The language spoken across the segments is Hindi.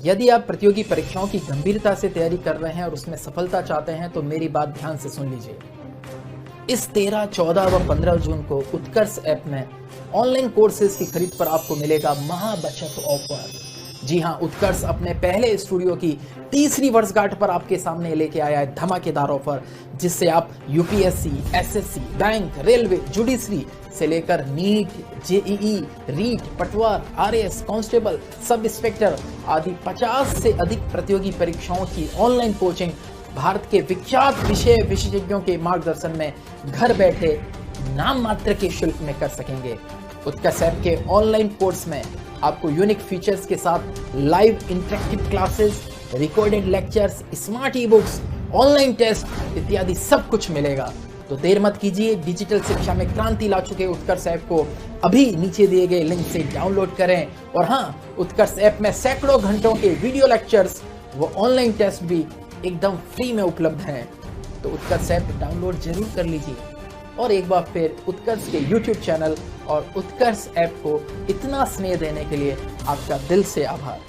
यदि आप प्रतियोगी परीक्षाओं की गंभीरता से तैयारी कर रहे हैं और उसमें सफलता चाहते हैं तो मेरी बात ध्यान से सुन लीजिए। इस 13, 14 व 15 जून को उत्कर्ष ऐप में ऑनलाइन कोर्सेज की खरीद पर आपको मिलेगा महाबचत ऑफर। जी हां, उत्कर्ष अपने पहले स्टूडियो की तीसरी वर्षगांठ पर आपके सामने लेके आया है धमाकेदार ऑफर, जिससे आप UPSC, SSC, bank, railway, judiciary से लेकर नीट, जेईई, रीट, पटवार, आरएएस, कांस्टेबल, सब इंस्पेक्टर आदि 50 से अधिक प्रतियोगी परीक्षाओं की ऑनलाइन कोचिंग भारत के विख्यात विषय विशेषज्ञों के मार्गदर्शन में घर बैठे नाम मात्र के शुल्क में कर सकेंगे। उत्कर्ष ऐप के ऑनलाइन कोर्स में आपको यूनिक फीचर्स के साथ live interactive classes, recorded lectures, smart e books, online test इत्यादि सब कुछ मिलेगा। तो देर मत कीजिए, डिजिटल शिक्षा में क्रांति ला चुके उत्कर्ष ऐप को अभी नीचे दिए गए लिंक से डाउनलोड करें। और हाँ, उत्कर्ष ऐप में सैकड़ों घंटों के वीडियो लेक्चर्स व ऑनलाइन टेस्ट भी एकदम फ्री में उपलब्ध हैं। तो उत्कर्ष ऐप डाउनलोड जरूर कर लीजिए। और एक बार फिर उत्कर्ष के YouTube चैनल और उत्कर्ष ऐप को इतना स्नेह देने के लिए आपका दिल से आभार।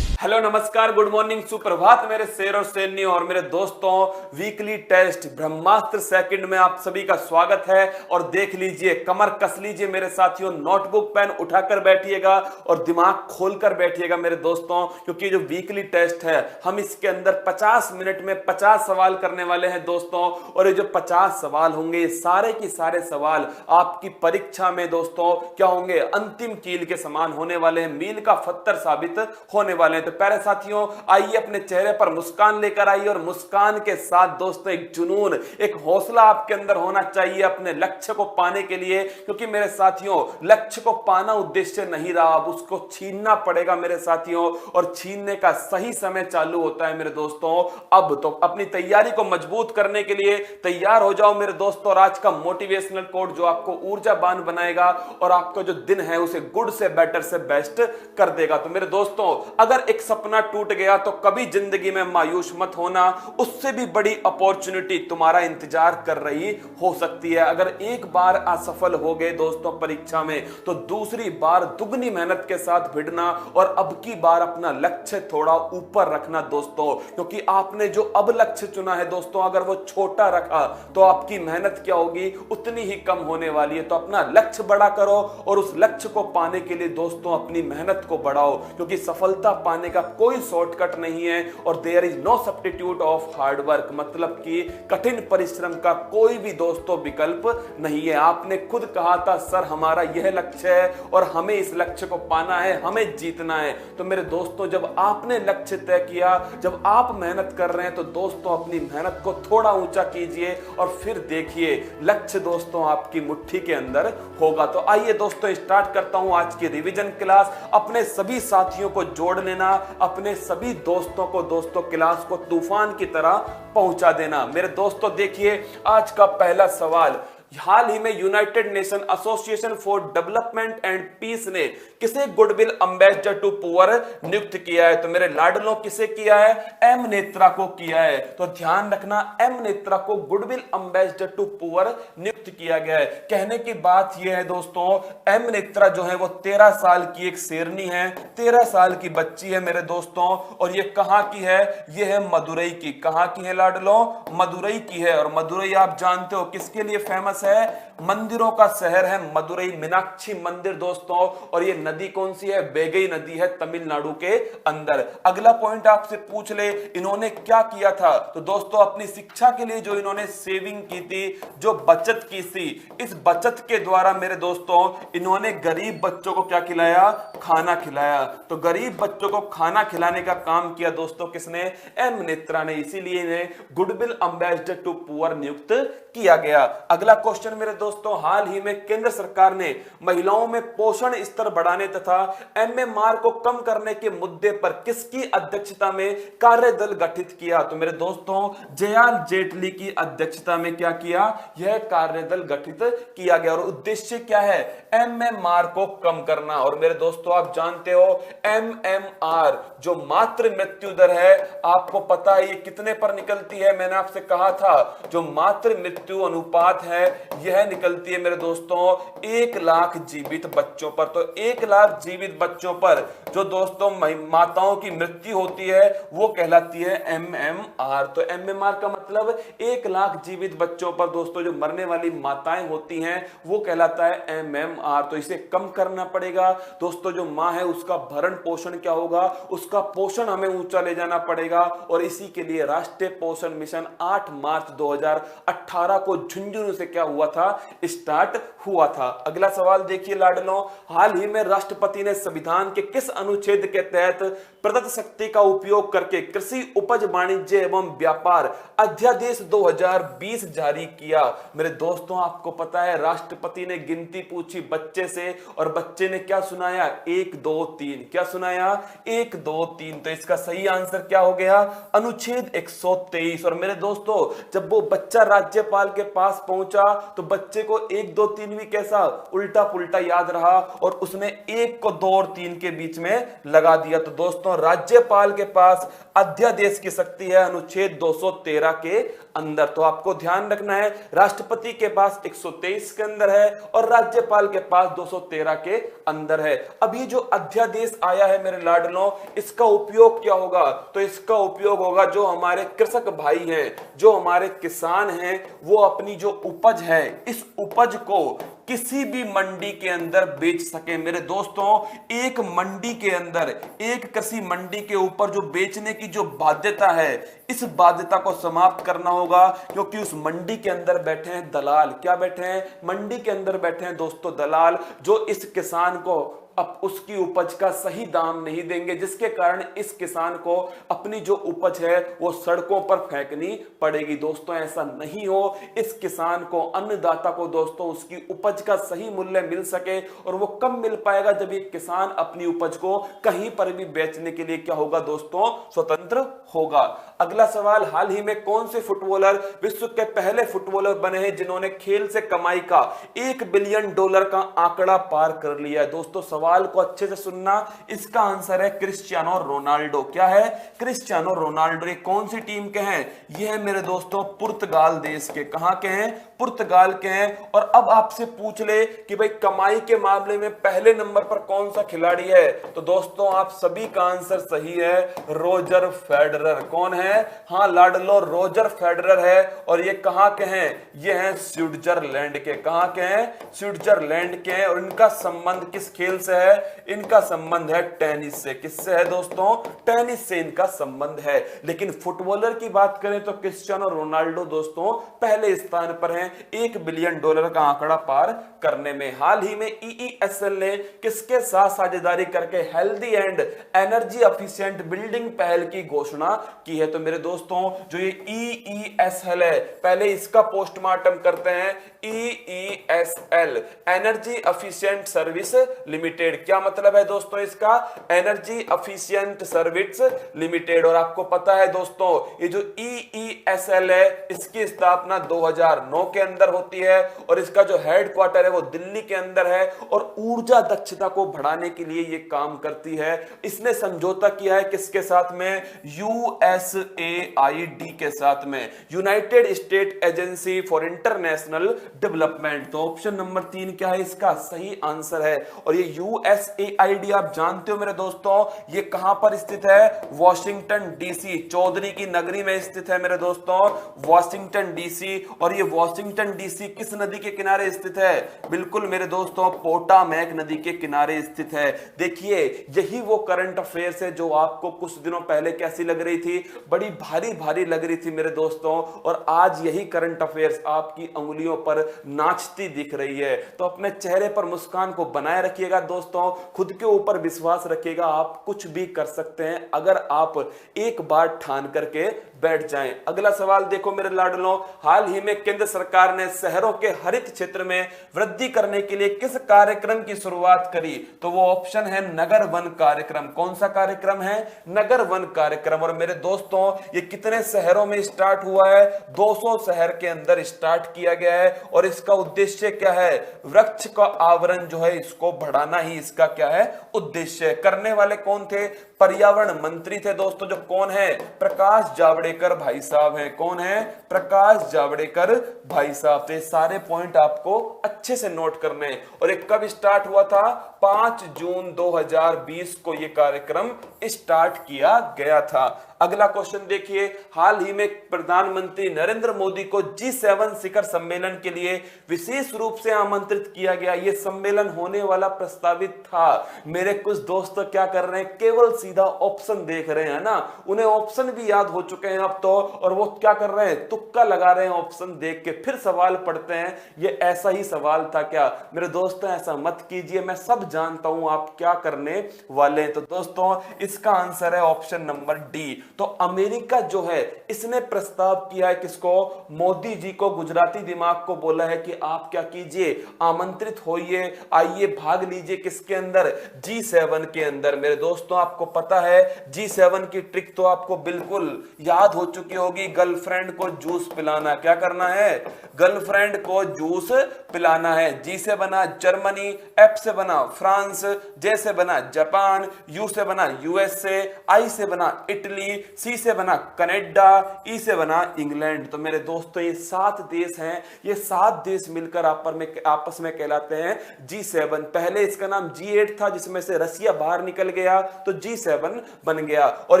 हेलो, नमस्कार, गुड मॉर्निंग, सुप्रभात मेरे शेर और शेरनियों और मेरे दोस्तों। वीकली टेस्ट ब्रह्मास्त्र सेकंड में आप सभी का स्वागत है। और देख लीजिए, कमर कस लीजिए मेरे साथियों, नोटबुक पेन उठाकर बैठिएगा और दिमाग खोलकर बैठिएगा मेरे दोस्तों, क्योंकि जो वीकली टेस्ट है हम इसके अंदर 50 मिनट में 50 सवाल करने वाले हैं दोस्तों। और ये जो 50 सवाल होंगे, ये सारे के सारे सवाल आपकी परीक्षा में दोस्तों क्या होंगे, अंतिम कील के समान होने वाले हैं, मील का पत्थर साबित होने वाले हैं। तो प्यारे साथियों, आइए अपने चेहरे पर मुस्कान लेकर आइए और मुस्कान के साथ दोस्तों एक जुनून, एक हौसला आपके अंदर होना चाहिए अपने लक्ष्य को पाने के लिए। क्योंकि मेरे साथियों, लक्ष्य को पाना उद्देश्य नहीं रहा, अब उसको छीनना पड़ेगा मेरे साथियों। और छीनने का सही समय चालू होता है मेरे दोस्तों। अब तो अपनी तैयारी को मजबूत करने के लिए तैयार हो जाओ मेरे दोस्तों। और आज का मोटिवेशनल कोड जो आपको ऊर्जावान बनाएगा और आपका जो दिन है उसे गुड से बेटर से बेस्ट कर देगा। तो मेरे दोस्तों, अगर एक सपना टूट गया तो कभी जिंदगी में मायूस मत होना, उससे भी बड़ी अपॉर्चुनिटी तुम्हारा इंतजार कर रही हो सकती है। अगर एक बार असफल हो गए दोस्तों परीक्षा में, तो दूसरी बार दुगनी मेहनत के साथ भिड़ना और अब की बार अपना लक्ष्य थोड़ा ऊपर रखना दोस्तों। क्योंकि आपने जो अब लक्ष्य चुना है दोस्तों, अगर वो छोटा रखा तो आपकी मेहनत क्या होगी, उतनी ही कम होने वाली है। तो अपना लक्ष्य बड़ा करो और उस लक्ष्य को पाने के लिए दोस्तों अपनी मेहनत को बढ़ाओ, क्योंकि सफलता पाने का कोई शॉर्टकट नहीं है। और there is no substitute of hard work, मतलब कि कठिन परिश्रम का कोई भी दोस्तों विकल्प नहीं है। आपने खुद कहा था, सर हमारा यह लक्ष्य है और हमें इस लक्ष्य को पाना है, हमें जीतना है। तो मेरे दोस्तों, जब आपने लक्ष्य तय किया, जब आप मेहनत कर रहे हैं, तो दोस्तों अपनी मेहनत को थोड़ा ऊंचा कीजिए और फिर देखिए लक्ष्य दोस्तों आपकी मुट्ठी के अंदर होगा। तो आइए दोस्तों, स्टार्ट करता हूं आज की रिवीजन क्लास। अपने सभी साथियों को जोड़ लेना, अपने सभी दोस्तों को दोस्तों क्लास को तूफान की तरह पहुंचा देना। मेरे दोस्तों देखिए, आज का पहला सवाल, हाल ही में United Nation Association for Development and Peace ने किसे गुडविल एम्बेसडर टू पुअर नियुक्त किया है? तो मेरे लाडलों, किसे किया है? एम नेत्रा को किया है। तो ध्यान रखना, एम नेत्रा को गुडविल एम्बेसडर टू पुअर नियुक्त किया गया है। कहने की बात यह है दोस्तों, एम नेत्रा जो है वो 13 साल की एक शेरनी है, 13 साल की बच्ची है मेरे दोस्तों। और ये कहां की है? ये है मदुरई की। कहां की है लाडलों? मदुरई की है। और मदुरई आप जानते हो किसके लिए फेमस है? मंदिरों का शहर है मदुरई, मीनाक्षी मंदिर दोस्तों। और ये नदी कौन सी है? बेगई नदी है तमिलनाडु के अंदर। अगला पॉइंट आपसे पूछ ले, इन्होंने क्या किया था? तो दोस्तों अपनी शिक्षा के लिए जो इन्होंने सेविंग की थी, जो बचत की थी, इस बचत के द्वारा मेरे दोस्तों इन्होंने गरीब बच्चों को क्या खिलाया? खाना खिलाया। तो गरीब बच्चों को खाना खिलाने का काम किया दोस्तों किसने? एम नेत्रा ने। इसीलिए इन्हें गुडविल एम्बेसडर टू पुअर नियुक्त किया गया। अगला क्वेश्चन मेरे दोस्तों हाल ही में केंद्र सरकार ने महिलाओं में पोषण स्तर बढ़ाने तथा एमएमआर को कम करने के मुद्दे पर किसकी अध्यक्षता में कार्यदल गठित किया? तो मेरे दोस्तों जयाल जेटली की अध्यक्षता में क्या किया? यह कार्यदल गठित किया गया और उद्देश्य क्या है? एमएमआर को कम करना। और मेरे दोस्तों आप जानते हो एमएमआर जो मातृ मृत्यु दर है, आपको पता है ये कितने पर निकलती है? मैंने आपसे कहा था जो मातृ मृत्यु अनुपात है यह निकलती है मेरे दोस्तों 1 लाख जीवित बच्चों पर। तो 1 लाख जीवित बच्चों पर जो दोस्तों माताओं की मृत्यु होती है वो कहलाती है एमएमआर। तो एमएमआर का मतलब 1 लाख जीवित बच्चों पर दोस्तों जो मरने वाली माताएं होती हैं वो कहलाता है एमएमआर। तो इसे कम करना पड़ेगा दोस्तों। जो मां है उसका भरण पोषण क्या होगा? उसका पोषण हमें ऊंचा ले जाना पड़ेगा और इसी के लिए राष्ट्रीय पोषण मिशन 8 मार्च 2018 को झुंझुनू से क्या हुआ था? स्टार्ट हुआ था। अगला सवाल देखिए लाडलों, हाल ही में राष्ट्रपति ने संविधान के किस अनुच्छेद के तहत प्रदत्त शक्ति का उपयोग करके कृषि उपज वाणिज्य एवं व्यापार अध्यादेश 2020 जारी किया? मेरे दोस्तों आपको पता है राष्ट्रपति ने गिनती पूछी बच्चे से और बच्चे ने क्या सुनाया? 1 2 3। क्या सुनाया? 1 2 3। तो इसका सही आंसर क्या हो गया? अनुच्छेद 123। और मेरे दोस्तों जब वो बच्चा राज्यपाल के पास पहुंचा तो बच्चे को 1 2 3 भी कैसा उल्टा पुल्टा याद रहा और उसने 1 को 2 और 3 के बीच में लगा दिया। तो दोस्तों राज्यपाल के पास अध्यादेश की शक्ति है अनुच्छेद 213 के अंदर। तो आपको ध्यान रखना है राष्ट्रपति के पास 123 के अंदर है और राज्यपाल के पास 213 के अंदर है। अब ये जो अध्यादेश आया है मेरे लाडलों, इसका उपयोग क्या होगा? तो इसका उपयोग होगा जो हमारे कृषक भाई हैं, जो हमारे किसान हैं, वो अपनी जो उपज है इस उपज को किसी भी मंडी के अंदर बेच सके। मेरे दोस्तों एक मंडी के अंदर, एक कृषि मंडी के ऊपर जो बेचने की जो बाध्यता है, इस बाध्यता को समाप्त करना होगा क्योंकि उस मंडी के अंदर बैठे हैं दलाल। क्या बैठे हैं? मंडी के अंदर बैठे हैं दोस्तों दलाल, जो इस किसान को अब उसकी उपज का सही दाम नहीं देंगे, जिसके कारण इस किसान को अपनी जो उपज है वो सड़कों पर फेंकनी पड़ेगी। दोस्तों ऐसा नहीं हो, इस किसान को, अन्नदाता को दोस्तों उसकी उपज का सही मूल्य मिल सके और वो कब मिल पाएगा? जब एक किसान अपनी उपज को कहीं पर भी बेचने के लिए क्या होगा दोस्तों? स्वतंत्र होगा। अगला सवाल, हाल ही में कौन से फुटबॉलर विश्व के पहले फुटबॉलर बने हैं जिन्होंने खेल से कमाई का $1 बिलियन का आंकड़ा पार कर लिया है? दोस्तों सवाल को अच्छे से सुनना, इसका आंसर है क्रिस्टियानो रोनाल्डो। क्या है? Cristiano Ronaldo. ये कौन सी टीम के हैं? ये है मेरे दोस्तों पुर्तगाल देश के। कहां के हैं? पुर्तगाल के हैं। और अब आपसे पूछ ले कि भाई कमाई के मामले में पहले नंबर पर कौन सा खिलाड़ी है? तो दोस्तों आप सभी का आंसर सही है, रोजर फेडरर। कौन है? हाँ लाडलो, रोजर फेडरर है। और ये कहां के हैं? ये हैं स्विट्जरलैंड के। कहां के हैं? स्विट्जरलैंड के हैं। और इनका संबंध किस खेल से है? इनका संबंध है टेनिस से। किससे है दोस्तों? टेनिस से इनका संबंध है। लेकिन फुटबॉलर की बात करें तो क्रिस्टियानो रोनाल्डो दोस्तों पहले स्थान पर हैं $1 बिलियन का आंकड़ा पार करने में। हाल ही में EESL ने किसके साथ साझेदारी करके healthy and energy efficient building पहल की घोषणा की है? तो मेरे दोस्तों जो ये EESL है, पहले इसका पोस्टमार्टम करते हैं। EESL energy efficient service limited. क्या मतलब है दोस्तों इसका? Energy efficient service limited. और आपको पता है दोस्तों ये जो EESL है इसकी स्थापना 2009 के अंदर होती है और इसका जो हेडक्वार्टर है वो दिल्ली के अंदर है और ऊर्जा दक्षता को बढ़ाने के लिए ये काम करती है। इसने समझौता किया है किसके साथ में? USAID के साथ में, United state agency for international development. तो ऑप्शन नंबर 3 क्या है? इसका सही आंसर है। और ये USAID आप जानते हो मेरे दोस्तों ये कहां पर स्थित है? वॉशिंगटन डीसी, चौधरी की नगरी में स्थित है मेरे दोस्तों, वॉशिंगटन डीसी। और ये वॉशिंगटन डीसी किस नदी के किनारे स्थित है? बिल्कुल मेरे दोस्तों पोटामैक नदी के किनारे स्थित है। देखिए यही वो करंट अफेयर्स है जो आपको कुछ दिनों पहले कैसी लग रही थी? बड़ी भारी भारी लग रही थी मेरे दोस्तों, और आज यही करंट अफेयर्स आपकी अंगुलियों पर नाचती दिख रही है। तो अपने चेहरे पर मुस्कान को बनाए रखिएगा दोस्तों, खुद के ऊपर विश्वास रखिएगा, आप कुछ भी कर सकते हैं अगर आप एक बार ठान करके बैठ जाएं। अगला सवाल देखो मेरे लाडलों, हाल ही में केंद्र सरकार ने शहरों के हरित क्षेत्र में वृद्धि करने के लिए किस कार्यक्रम की शुरुआत करी? तो वो ऑप्शन है नगर वन कार्यक्रम। कौन सा कार्यक्रम है? नगर वन कार्यक्रम। और मेरे दोस्तों ये कितने शहरों में स्टार्ट हुआ है? 200 शहर के अंदर स्टार्ट किया गया है। और इसका उद्देश्य क्या है? वृक्ष का आवरण जो है इसको बढ़ाना ही इसका क्या है? उद्देश्य। करने वाले कौन थे? पर्यावरण मंत्री थे दोस्तों, जो कौन है? प्रकाश जावड़ेकर भाई साहब हैं। कौन है? प्रकाश जावड़ेकर भाई साहब। तो ये सारे पॉइंट आपको अच्छे से नोट करने हैं। और ये कब स्टार्ट हुआ था? 5 जून 2020 को ये कार्यक्रम स्टार्ट किया गया था। अगला क्वेश्चन देखिए, हाल ही में प्रधानमंत्री नरेंद्र मोदी को G7 शिखर सम्मेलन के लिए विशेष रूप से आमंत्रित किया गया। यह सम्मेलन होने वाला प्रस्तावित था। मेरे कुछ दोस्त क्या कर रहे हैं? केवल सीधा ऑप्शन देख रहे हैं ना, उन्हें ऑप्शन भी याद हो चुके हैं अब तो, और वो क्या कर रहे हैं? तुक्का लगा रहे हैं ऑप्शन देख के, फिर सवाल पढ़ते हैं ये ऐसा ही सवाल था क्या? मेरे दोस्तों ऐसा मत कीजिए, मैं सब जानता हूं आप क्या करने वाले हैं। तो दोस्तों इसका आंसर है ऑप्शन नंबर डी। तो अमेरिका जो है इसने प्रस्ताव किया है किसको? मोदी जी को। गुजराती दिमाग को बोला है कि आप क्या कीजिए? आमंत्रित होइए, आइए भाग लीजिए किसके अंदर? G7 के अंदर। मेरे दोस्तों आपको पता है G7 की ट्रिक तो आपको बिल्कुल याद हो चुकी होगी, गर्लफ्रेंड को जूस पिलाना। क्या करना है? गर्लफ्रेंड को जूस पिलाना है। जी से बना जर्मनी, एफ से बना फ्रांस, जे से बना जापान, यू से बना यूएसए, आई से बना इटली, सी से बना कनाडा, ई से बना इंग्लैंड। तो मेरे दोस्तों ये 7 देश हैं, ये 7 देश मिलकर आपस में कहलाते हैं G7। पहले इसका नाम G8 था जिसमें से रसिया बाहर निकल गया तो G7 बन गया। और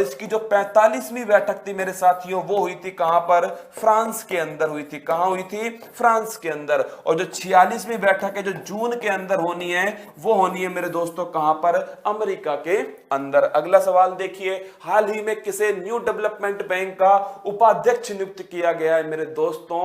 इसकी जो 45वीं बैठक थी मेरे साथियों वो हुई थी कहां पर? फ्रांस के अंदर हुई थी। कहां हुई थी? फ्रांस के अंदर। और जो 46वीं बैठक है जो जून के अंदर होनी है वो होनी है मेरे दोस्तों कहां पर? अमेरिका के अंदर। अगला सवाल देखिए, हाल ही में किसे न्यू डेवलपमेंट बैंक का उपाध्यक्ष नियुक्त किया गया है? मेरे दोस्तों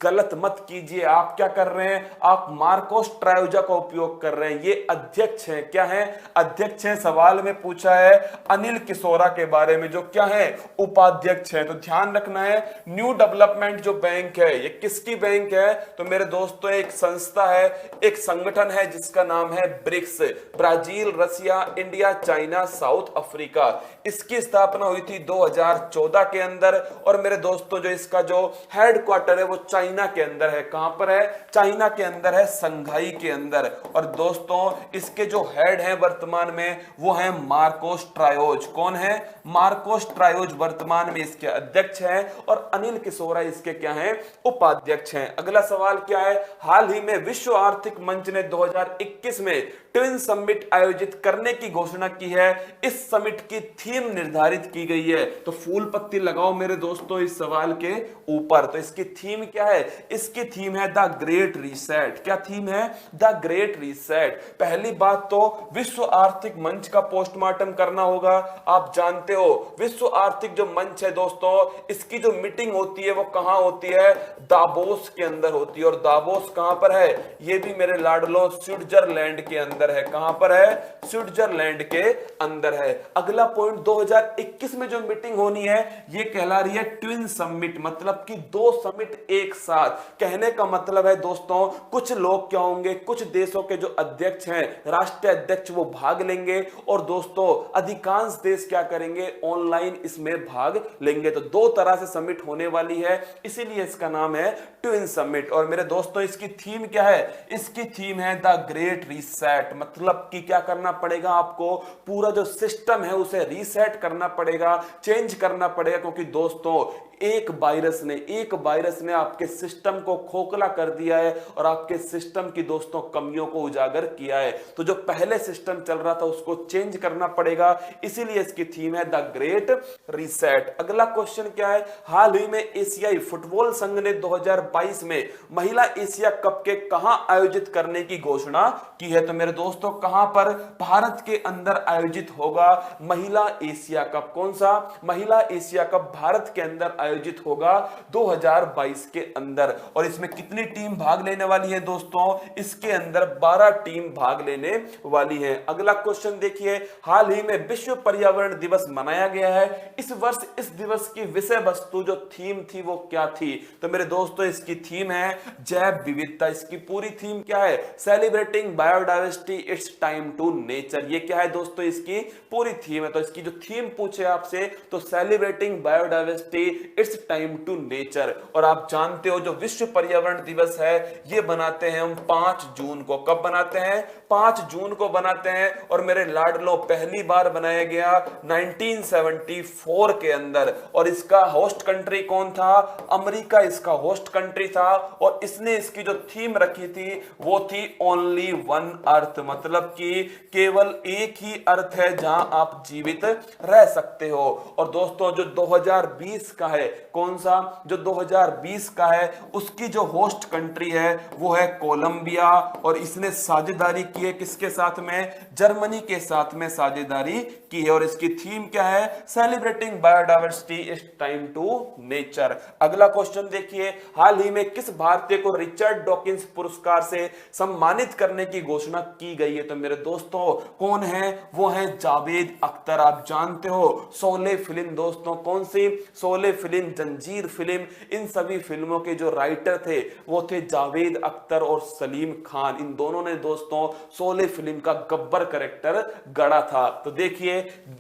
गलत मत कीजिए, आप क्या कर रहे हैं? आप मार्कोस ट्रायोजा का उपयोग कर रहे हैं। ये अध्यक्ष है। क्या है? अध्यक्ष है। सवाल में पूछा है अनिल किशोरा के बारे में जो क्या है? उपाध्यक्ष है। तो ध्यान रखना है न्यू डेवलपमेंट जो बैंक है ये किसकी बैंक है? तो मेरे दोस्तों एक संस्था है, एक संगठन है जिसका नाम है ब्रिक्स। ब्राजील, रसिया, इंडिया, चाइना, साउथ अफ्रीका। इसकी स्थापना हुई थी 2014 के अंदर। और मेरे दोस्तों जो इसका जो हेडक्वार्टर है वो चाइना के अंदर है। कहां पर है? चाइना के अंदर है, संघाई के अंदर। और दोस्तों इसके जो हेड हैं वर्तमान में वो है मार्कोस ट्रायोज। कौन है? मार्कोस ट्रायोज वर्तमान में इसके अध्यक्ष हैं और अनिल किशोरा इसके क्या हैं? उपाध्यक्ष हैं। अगला सवाल क्या है, हाल ही में विश्व आर्थिक मंच ने 2021 में ट्विन समिट आयोजित करने की घोषणा की है। इस समिट की थीम निर्धारित की गई है। तो फूल पत्ती लगाओ मेरे दोस्तों इस सवाल के ऊपर। तो इसकी थीम क्या है? इसकी थीम है द ग्रेट रीसेट। क्या थीम है? The great reset. पहली बात तो विश्व आर्थिक मंच का पोस्टमार्टम करना होगा। आप जानते हो विश्व आर्थिक जो मंच है दोस्तों, इसकी जो मीटिंग होती है वो कहां होती है? दावोस के अंदर होती है। और दावोस कहां पर है? ये भी मेरे लाडलो स्विट्जरलैंड के अंदर है। कहां पर है? स्विट्जरलैंड के अंदर है। अगला पॉइंट, 2021 में जो मीटिंग होनी है ये कहला रही है ट्विन समिट, मतलब कि 2 समिट एक साथ। कहने का मतलब है दोस्तों कुछ लोग क्या होंगे, कुछ देशों के जो अध्यक्ष हैं, राष्ट्रीय अध्यक्ष, वो भाग लेंगे और दोस्तों अधिकांश देश क्या करेंगे? ऑनलाइन इसमें भाग लेंगे। तो 2 तरह से समिट होने वाली है, इसीलिए इसका नाम है ट्विन समिट। और मेरे दोस्तों इसकी थीम क्या है? इसकी थीम है द ग्रेट रीसेट। मतलब कि क्या करना पड़ेगा आपको? पूरा जो सिस्टम है उसे रीसेट करना पड़ेगा, चेंज करना पड़ेगा, क्योंकि दोस्तों एक वायरस ने आपके सिस्टम को खोखला कर दिया है और आपके सिस्टम की दोस्तों कमियों को उजागर किया है। तो जो पहले सिस्टम चल रहा था उसको चेंज करना पड़ेगा, इसीलिए इसकी थीम है द ग्रेट रीसेट। अगला क्वेश्चन क्या है, हाल ही में एशियाई फुटबॉल संघ ने 2022 में महिला एशिया कप के कहां आयोजित करने की घोषणा की है? तो मेरे दोस्तों कहां पर? भारत के अंदर आयोजित आयोजित होगा महिला एशिया कप। कौन सा महिला एशिया कप भारत के अंदर आयोजित होगा 2022 के अंदर। और इसमें कितनी टीम भाग लेने वाली है दोस्तों, इसके अंदर 12 टीम भाग लेने वाली है। अगला क्वेश्चन देखिए, हाल ही में विश्व पर्यावरण दिवस मनाया गया है। इस वर्ष इस दिवस की विषय वस्तु जो थीम थी वो क्या थी? तो मेरे दोस्तों इसकी थीम है जैव विविधता। इसकी पूरी थीम क्या है? Celebrating biodiversity it's time to nature. ये क्या है दोस्तों? इसकी पूरी थीम है। तो इसकी जो थीम पूछे आपसे तो celebrating biodiversity it's time to nature. और आप जानते हो जो विश्व पर्यावरण दिवस है ये बनाते हैं हम 5 जून को। कब बनाते हैं? 5 जून को बनाते हैं। और मेरे लाडलो पहली बार बनाया गया 1974 के अंदर। और इसका होस्ट कंट्री कौन था? अमेरिका इसका होस्ट कंट्री था। और इसने इसकी जो थीम रखी थी वो थी ओनली वन अर्थ, मतलब कि केवल एक ही अर्थ है जहां आप जीवित रह सकते हो। और दोस्तों जो 2020 का है, कौन सा? जो 2020 का है उसकी जो होस्ट कंट्री है वो है कोलंबिया। और इसने साझेदारी की है किसके साथ में? जर्मनी के साथ में साझेदारी की है। और इसकी थीम क्या है? Celebrating biodiversity it's time to nature. अगला क्वेश्चन देखिए, हाल ही में किस भारतीय को रिचर्ड डॉकिंस पुरस्कार से सम्मानित करने की घोषणा की गई है? तो मेरे दोस्तों कौन है? वो है जावेद अख्तर। आप जानते हो शोले फिल्म दोस्तों, कौन सी? शोले फिल्म, जंजीर फिल्म, इन सभी फिल्मों के जो राइटर थे वो थे जावेद अख्तर और सलीम खान। इन दोनों ने दोस्तों शोले फिल्म का गब्बर कैरेक्टर गढ़ा था। तो देखिए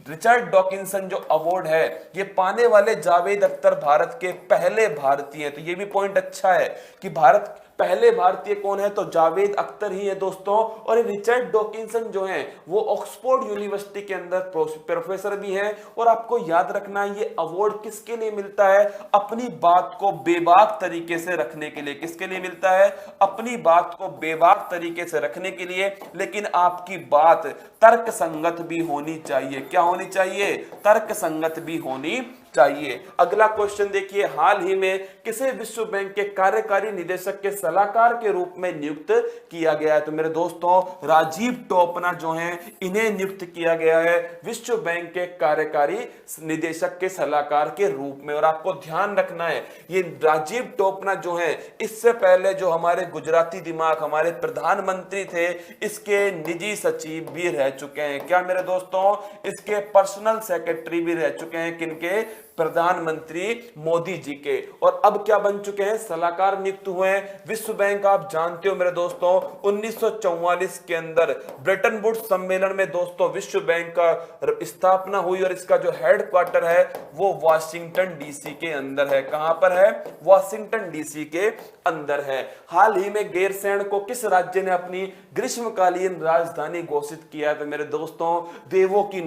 रिचर्ड डॉकिंसन जो अवार्ड है ये पाने वाले जावेद अख्तर भारत के पहले भारतीय हैं। तो ये भी पॉइंट अच्छा है कि भारत पहले भारतीय कौन है? तो जावेद अख्तर ही है दोस्तों। और रिचर्ड डॉकिंसन जो है वो ऑक्सफोर्ड यूनिवर्सिटी के अंदर प्रोफेसर भी हैं। और आपको याद रखना है ये अवार्ड किसके लिए मिलता है? अपनी बात को बेबाक तरीके से रखने के लिए। किसके लिए मिलता है? अपनी बात को बेबाक तरीके से रखने के लिए। लेकिन आपकी बात तर्क संगत भी होनी चाहिए। क्या होनी चाहिए? तर्क संगत भी होनी चाहिए। अगला क्वेश्चन देखिए, हाल ही में किसे विश्व बैंक के कार्यकारी निदेशक के सलाहकार के रूप में नियुक्त किया गया है? तो मेरे दोस्तों राजीव टोपना जो हैं इन्हें नियुक्त किया गया है विश्व बैंक के कार्यकारी निदेशक के सलाहकार के रूप में। और आपको ध्यान रखना है ये राजीव टोपना जो है इससे पहले जो हमारे गुजराती दिमाग हमारे प्रधानमंत्री थे इसके निजी सचिव भी रह चुके हैं। क्या मेरे दोस्तों? इसके पर्सनल सेक्रेटरी भी रह चुके हैं। किनके? प्रधानमंत्री मोदी जी के। और अब क्या बन चुके हैं? सलाहकार नियुक्त हुए हैं विश्व बैंक। आप जानते हो मेरे दोस्तों 1944 के अंदर ब्रेटन वुड्स सम्मेलन में दोस्तों विश्व बैंक का स्थापना हुई। और इसका जो हेडक्वार्टर है वो वाशिंगटन डीसी के अंदर है। कहां पर है? वाशिंगटन डीसी के अंदर है। हाल ही में गैरसैंण को किस राज्य ने अपनी ग्रीष्मकालीन राजधानी घोषित किया है? तो मेरे दोस्तों देवों की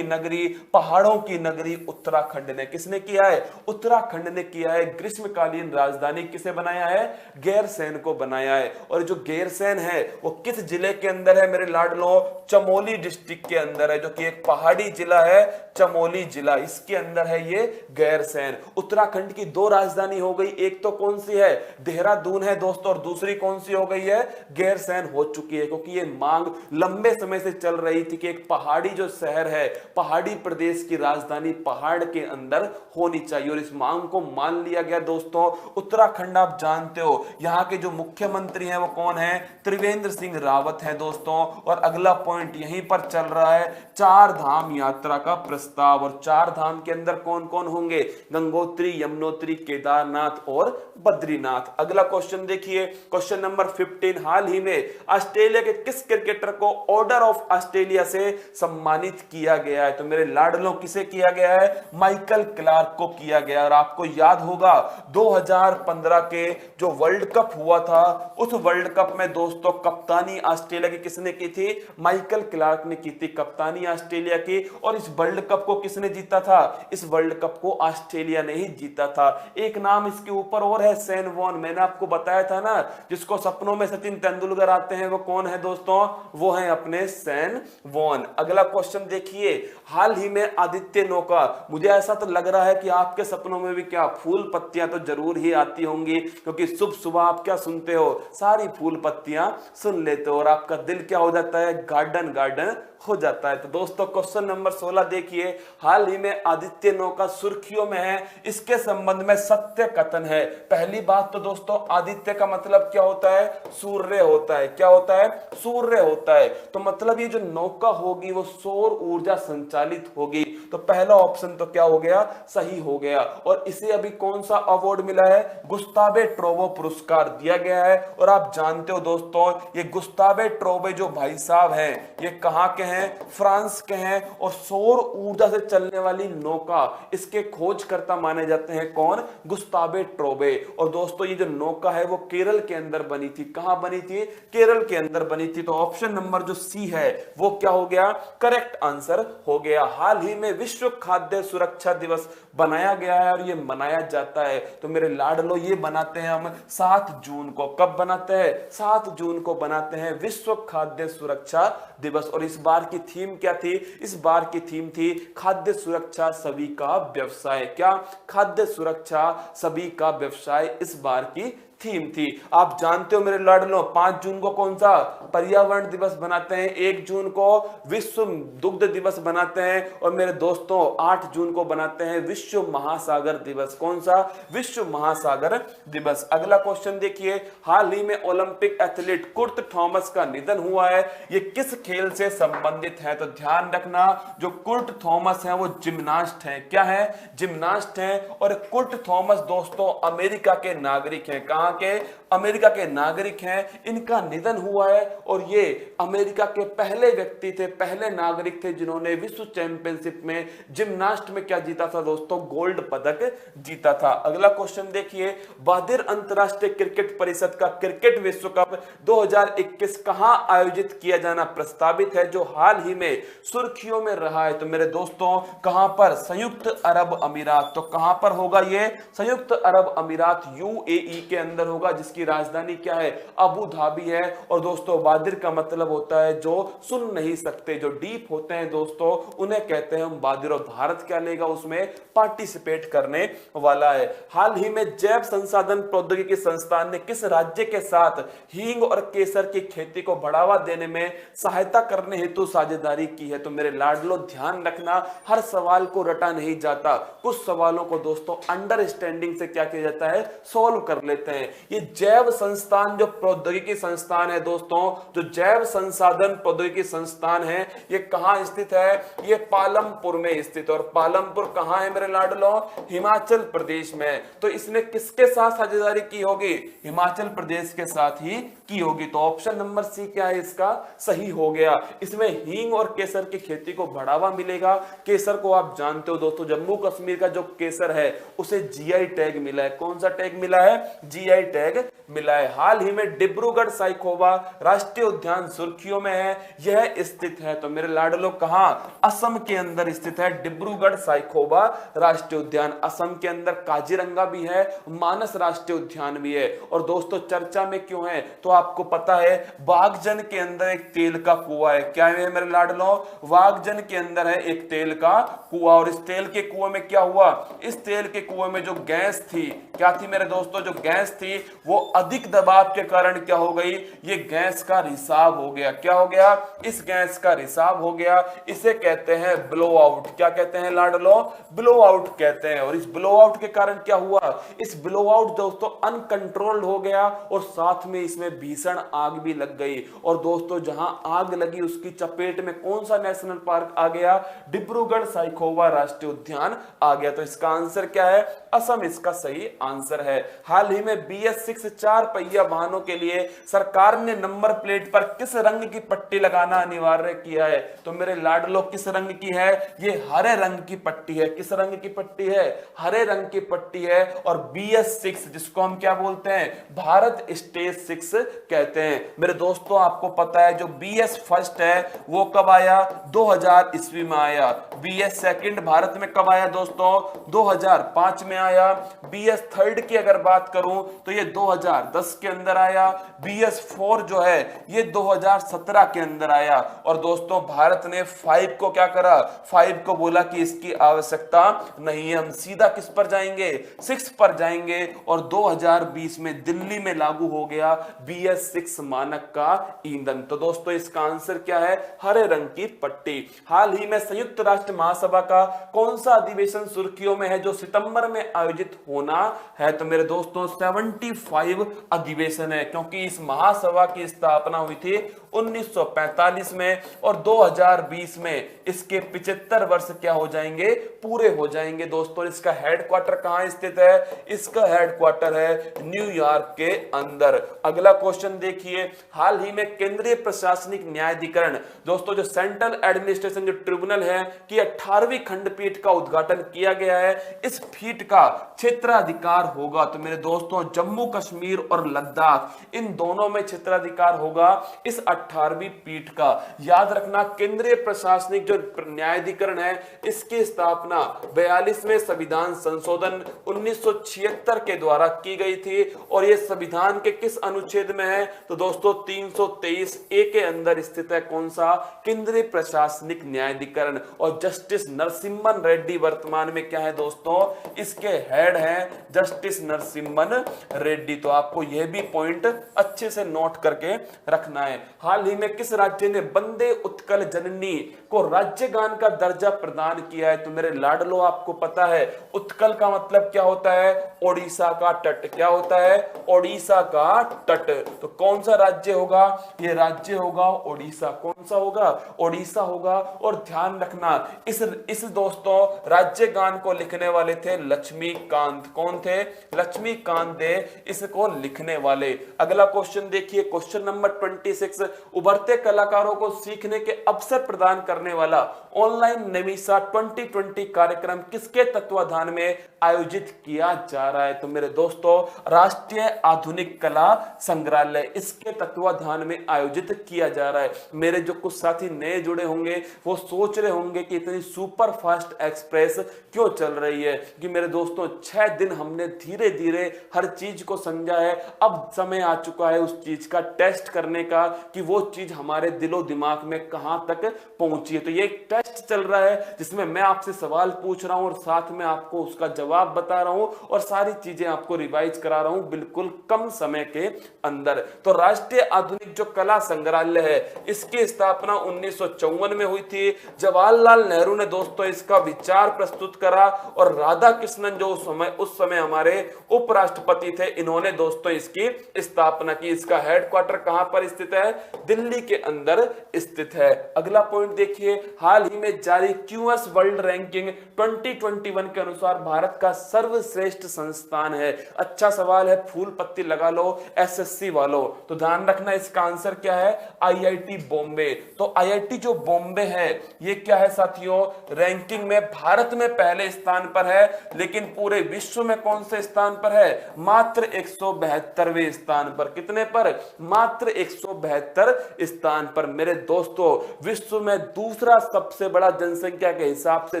नगरी, पहाड़ों की नगरी उत्तराखंड ने। किसने किया है? उत्तराखंड ने किया है। ग्रीष्मकालीन राजधानी किसे बनाया है? गैरसैंण को बनाया है। और जो गैरसैंण है वो किस जिले के अंदर है मेरे लाडलो? चमोली डिस्ट्रिक्ट के अंदर है, जो कि एक पहाड़ी जिला है, चमोली जिला, इसके अंदर है ये गैरसैंण। उत्तराखंड की 2 राजधानी हो गई, एक तो कौन सी है? देहरादून है दोस्तों, और दूसरी कौन सी हो गई है? गैरसैंण हो चुकी है। क्योंकि ये मांग लंबे समय से चल रही थी कि एक पहाड़ी जो शहर है, पहाड़ी प्रदेश की राजधानी पहाड़ के अंदर होनी चाहिए। और इस मांग को मान लिया गया दोस्तों। उत्तराखंड आप जानते हो यहाँ के जो मुख्यमंत्री हैं वो कौन है? त्रिवेंद्र सिंह रावत है दोस्तों। और अगला पॉइंट यहीं पर चल रहा है 4 धाम यात्रा का प्रस्ताव। और 4 धाम के अंदर कौन कौन होंगे? गंगोत्री, यमुनोत्री, केदारनाथ और बद्रीनाथ। अगला क्वेश्चन देखिए, क्वेश्चन नंबर 15, हाल ही में ऑस्ट्रेलिया के किस क्रिकेटर को ऑर्डर ऑफ ऑस्ट्रेलिया से सम्मानित किया गया है? तो मेरे लाडलों किसे किया गया है? माइकल क्लार्क को किया गया। और आपको याद होगा 2015 के जो वर्ल्ड कप हुआ था उस वर्ल्ड कप में दोस्तों कप्तानी ऑस्ट्रेलिया की किसने की थी? माइकल क्लार्क ने की थी कप्तानी ऑस्ट्रेलिया की। और इस वर्ल्ड कप को किसने जीता था? इस वर्ल्ड कप को ऑस्ट्रेलिया ने ही जीता था। एक नाम इसके ऊपर और है, सैन वॉन। मैंने आपको बताया था ना जिसको सपनों में सचिन तेंदुलकर आते हैं वो कौन है दोस्तों? वो है अपने सैन वॉन। अगला क्वेश्चन देखिए, हाल ही में आदित्य नौका, मुझे ऐसा तो लग रहा है कि आपके सपनों में भी क्या फूल पत्तियां तो जरूर ही आती होंगी, क्योंकि सुबह सुबह आप क्या सुनते हो? सारी फूल पत्तियां सुन लेते हो और आपका दिल क्या हो जाता है? गार्डन गार्डन हो जाता है। तो दोस्तों क्वेश्चन नंबर 16 देखिए, हाल ही में आदित्य नौका सुर्खियों में है, इसके संबंध में सत्य कथन है। पहली बात तो दोस्तों आदित्य का मतलब क्या होता है, सूर्य होता है। क्या होता है, सूर्य होता है। तो मतलब ये जो नौका होगी वो सौर ऊर्जा संचालित होगी। तो पहला ऑप्शन तो क्या हो गया, सही हो गया। और इसे अभी कौन सा अवार्ड मिला है, गुस्तावे ट्रोबो पुरस्कार दिया गया है। और आप जानते हो दोस्तों ये गुस्तावे ट्रोबे जो भाई साहब हैं ये कहां के हैं, फ्रांस के हैं। और सौर ऊर्जा से चलने वाली नौका इसके खोजकर्ता माने जाते हैं कौन, गुस्तावे ट्रोबे। और दोस्तों ये जो नौका है वो केरल के अंदर बनी थी। कहां बनी थी, केरल के अंदर बनी थी। तो ऑप्शन नंबर जो सी है वो क्या हो गया, करेक्ट आंसर हो गया। हाल ही में विश्व खाद्य सुरक्षा दिवस बनाया गया है और ये मनाया जाता है। तो मेरे लाडलो ये बनाते हैं हम 7 जून को। कब बनाते हैं, 7 जून को बनाते हैं विश्व खाद्य सुरक्षा दिवस। और इस बार की थीम क्या थी, इस बार की थीम थी खाद्य सुरक्षा सभी का व्यवसाय। क्या, खाद्य सुरक्षा सभी का व्यवसाय इस बार की थीम थी। आप जानते हो मेरे लाडलो 5 जून को कौन सा पर्यावरण दिवस बनाते हैं, 1 जून को विश्व दुग्ध दिवस बनाते हैं और मेरे दोस्तों 8 जून को बनाते हैं विश्व महासागर दिवस। कौन सा, विश्व महासागर दिवस। अगला क्वेश्चन देखिए, हाल ही में ओलंपिक एथलीट कुर्ट थॉमस का निधन हुआ है, ये किस खेल से संबंधित है। तो ध्यान रखना जो कुर्ट थॉमस है वो जिम्नास्ट है। क्या है, जिम्नास्ट है। और कुर्ट थॉमस दोस्तों अमेरिका के नागरिक हैं। कहां के, अमेरिका के नागरिक हैं। इनका निधन हुआ है और ये अमेरिका के पहले व्यक्ति थे, पहले नागरिक थे जिन्होंने विश्व चैंपियनशिप में जिम्नास्ट में क्या जीता था दोस्तों, गोल्ड पदक जीता था। अगला क्वेश्चन देखिए, बहादुर अंतरराष्ट्रीय क्रिकेट परिषद का क्रिकेट विश्व कप 2021 कहां आयोजित किया जाना प्रस्तावित है, जो हाल ही में सुर्खियों में रहा है। तो मेरे दोस्तों कहां पर, संयुक्त अरब अमीरात। तो कहां पर होगा ये, संयुक्त अरब अमीरात यूएई के अंदर होगा, जिसकी राजधानी क्या है, अबू धाबी है। और दोस्तों बादिर का मतलब होता है जो सुन नहीं सकते, जो डीप होते हैं दोस्तों उन्हें कहते हैं हम बादिर। और भारत क्या लेगा उसमें, पार्टिसिपेट करने वाला है। हाल ही में जैव संसाधन प्रौद्योगिकी संस्थान ने किस राज्य के साथ हींग और केसर की खेती को बढ़ावा देने में सहायता करने हेतु साझेदारी की है। तो मेरे लाडलो ध्यान रखना हर सवाल को रटा नहीं जाता, कुछ सवालों को दोस्तों अंडरस्टैंडिंग से क्या किया जाता है, सोल्व कर लेते हैं। ये जैव संस्थान जो प्रौद्योगिकी संस्थान है दोस्तों, जो जैव संसाधन प्रौद्योगिकी संस्थान है ये कहां स्थित है, ये पालमपुर में स्थित। और पालमपुर कहां है मेरे लाडलो, हिमाचल प्रदेश में। तो इसने किसके साथ साझेदारी की होगी, हिमाचल प्रदेश के साथ ही की होगी। तो ऑप्शन नंबर सी क्या है इसका, सही हो गया। इसमें हींग और केसर की खेती को बढ़ावा मिलेगा। केसर को आप जानते हो दोस्तों, जम्मू कश्मीर का जो केसर है उसे जीआई टैग मिला है। कौन सा टैग मिला है, जीआई टैग मिला है। हाल ही में डिब्रूगढ़ साइखोवा राष्ट्रीय उद्यान सुर्खियों में है, यह स्थित है। तो मेरे लाडलो कहां, असम के अंदर स्थित है डिब्रूगढ़ साइखोवा राष्ट्रीय उद्यान। असम के अंदर काजीरंगा भी है, मानस राष्ट्रीय उद्यान भी है। और दोस्तों चर्चा में क्यों है, तो आपको पता है वागजन के अंदर एक तेल का कुआं है। क्या है मेरे लाडलो, वागजन के अंदर है एक तेल का कुआं। और इस तेल के कुएं में क्या हुआ, इस तेल के कुएं में जो गैस थी, क्या थी मेरे दोस्तों, जो गैस थी वो अधिक दबाव के कारण क्या हो गई, ये गैस का रिसाव हो गया। क्या हो गया, इस गैस का रिसाव हो गया। इसे कहते हैं ब्लो आउट। क्या कहते हैं लाडलो, ब्लो आउट कहते हैं। और इस ब्लो आउट के कारण क्या हुआ, इस ब्लो आउट दोस्तों अनकंट्रोल्ड हो गया और साथ में इसमें भीषण आग भी लग गई। और दोस्तों जहां आग लगी उसकी चपेट में कौन सा नेशनल पार्क आ गया, डिब्रूगढ़ साइखोवा राष्ट्रीय उद्यान आ गया। तो इसका आंसर क्या है, असम इसका सही आंसर है। हाल ही में BS6 4 पहिया वाहनों के लिए सरकार ने नंबर प्लेट पर किस रंग की पट्टी लगाना अनिवार्य किया है। तो मेरे लाडलो किस रंग की है, ये हरे रंग की पट्टी है। किस रंग की पट्टी है, हरे रंग की पट्टी है। और BS6 जिसको हम क्या बोलते हैं, भारत स्टेज 6 कहते हैं। मेरे दोस्तों आपको पता है जो BS फर्स्ट है वो कब आया, 2000 ईस्वी में आया। BS सेकंड भारत में कब आया दोस्तों, 2005 में आया। BS थर्ड की अगर बात करूं तो ये 2010 के अंदर आया। BS 4 जो है ये 2017 के अंदर आया। और दोस्तों भारत ने 5 को क्या करा, 5 को बोला कि इसकी आवश्यकता नहीं है, हम सीधा किस पर जाएंगे, 6 पर जाएंगे। और 2020 में दिल्ली में लागू हो गया BS 6 मानक का ईंधन। तो दोस्तों इसका आंसर क्या है, हरे रंग की पट्टी। हाल ही में संयुक्त राष्ट्र महासभा का कौन सा अधिवेशन सुर्खियों में है जो सितंबर में आयोजित होना है? तो मेरे दोस्तों 75 अधिवेशन है, क्योंकि इस महासभा की स्थापना हुई थी 1945 में और 2020 में इसके 75 वर्ष क्या हो जाएंगे, पूरे हो जाएंगे। दोस्तों इसका हेडक्वार्टर कहां स्थित है? इसका हेडक्वार्टर है न्यूयॉर्क के अंदर। अगला क्वेश्चन देखिए, हाल ही में केंद्रीय प्रशासनिक न्यायाधिकरण, दोस्तों जो सेंट्रल एडमिनिस्ट्रेशन जो ट्रिब्यूनल है कि 18वीं खंडपीठ का उद्घाटन किया गया है। इस पीठ का क्षेत्राधिकार होगा तो मेरे दोस्तों जम्मू कश्मीर और लद्दाख, इन दोनों में क्षेत्राधिकार होगा इस 18वीं पीठ का। याद रखना केंद्रीय प्रशासनिक जो न्यायाधिकरण है इसकी स्थापना 42वें संविधान संशोधन 1976 के द्वारा की गई थी। और यह संविधान के किस अनुच्छेद में है? तो दोस्तों 323 ए के अंदर स्थित है। कौन सा? केंद्रीय प्रशासनिक न्यायाधिकरण। और जस्टिस नरसिम्हन रेड्डी वर्तमान में क्या है दोस्तों? इसके हेड हैं जस्टिस नरसिम्हन रेड्डी। तो आपको यह भी पॉइंट अच्छे से नोट करके रखना है। हाल ही में किस राज्य ने वंदे उत्कल जननी को राज्य गान का दर्जा प्रदान किया है? तो मेरे लाडलो आपको पता है उत्कल का मतलब क्या होता है? ओडिशा का तट। क्या होता है? ओडिशा का तट। तो कौन सा राज्य होगा? ये राज्य होगा ओडिशा। कौन सा होगा? ओडिशा होगा। और ध्यान रखना इस दोस्तों राज्य गान को लिखने वाले थे लक्ष्मीकांत। कौन थे? लक्ष्मीकांत थे इसको लिखने वाले। अगला क्वेश्चन देखिए, क्वेश्चन नंबर 26, उभरते कलाकारों को सीखने के अवसर प्रदान करने वाला ऑनलाइन निमिषा 2020 कार्यक्रम किसके तत्वाधान में आयोजित किया जा रहा है? तो मेरे दोस्तों राष्ट्रीय आधुनिक कला संग्रहालय इसके तत्वाधान में आयोजित किया जा रहा है। मेरे जो कुछ साथी नए जुड़े होंगे वो सोच रहे होंगे कि इतनी सुपर फास्ट एक्सप्रेस क्यों चल रही है। कि मेरे दोस्तों 6 दिन हमने धीरे धीरे हर चीज को समझा है। अब समय आ चुका है उस चीज का टेस्ट करने का कि वो चीज हमारे दिलो दिमाग में कहां तक पहुंची है। तो ये एक टेस्ट चल रहा है जिसमें मैं आपसे सवाल पूछ रहा हूं और साथ में आपको उसका जवाब बता रहा हूं और सारी चीजें आपको रिवाइज करा रहा हूं बिल्कुल कम समय के अंदर। तो राष्ट्रीय आधुनिक जो कला संग्रहालय है इसकी स्थापना 1954 में हुई थी। जवाहरलाल नेहरू ने दोस्तों इसका विचार प्रस्तुत करा और राधा कृष्णन जो उस समय हमारे उपराष्ट्रपति थे, इन्होंने दोस्तों इसकी स्थापना की। इसका हेडक्वार्टर कहां पर स्थित है? दिल्ली के अंदर स्थित है। अगला पॉइंट देखिए, हाल ही में जारी क्यूएस वर्ल्ड रैंकिंग 2021 के अनुसार भारत का सर्वश्रेष्ठ संस्थान है। अच्छा सवाल है, फूल पत्ती लगा लो एसएससी वालों। तो ध्यान रखना इसका आंसर क्या है? आईआईटी बॉम्बे। तो आईआईटी जो बॉम्बे है ये क्या है साथियों? रैंकिंग में भारत में पहले स्थान पर है, लेकिन पूरे विश्व में कौन से स्थान पर है? मात्र 172वें स्थान पर। कितने पर? मात्र 172 स्थान पर। मेरे दोस्तों विश्व में दूसरा सबसे बड़ा जनसंख्या के हिसाब से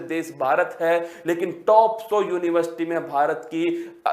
देश भारत है, लेकिन टॉप 100 यूनिवर्सिटी में भारत की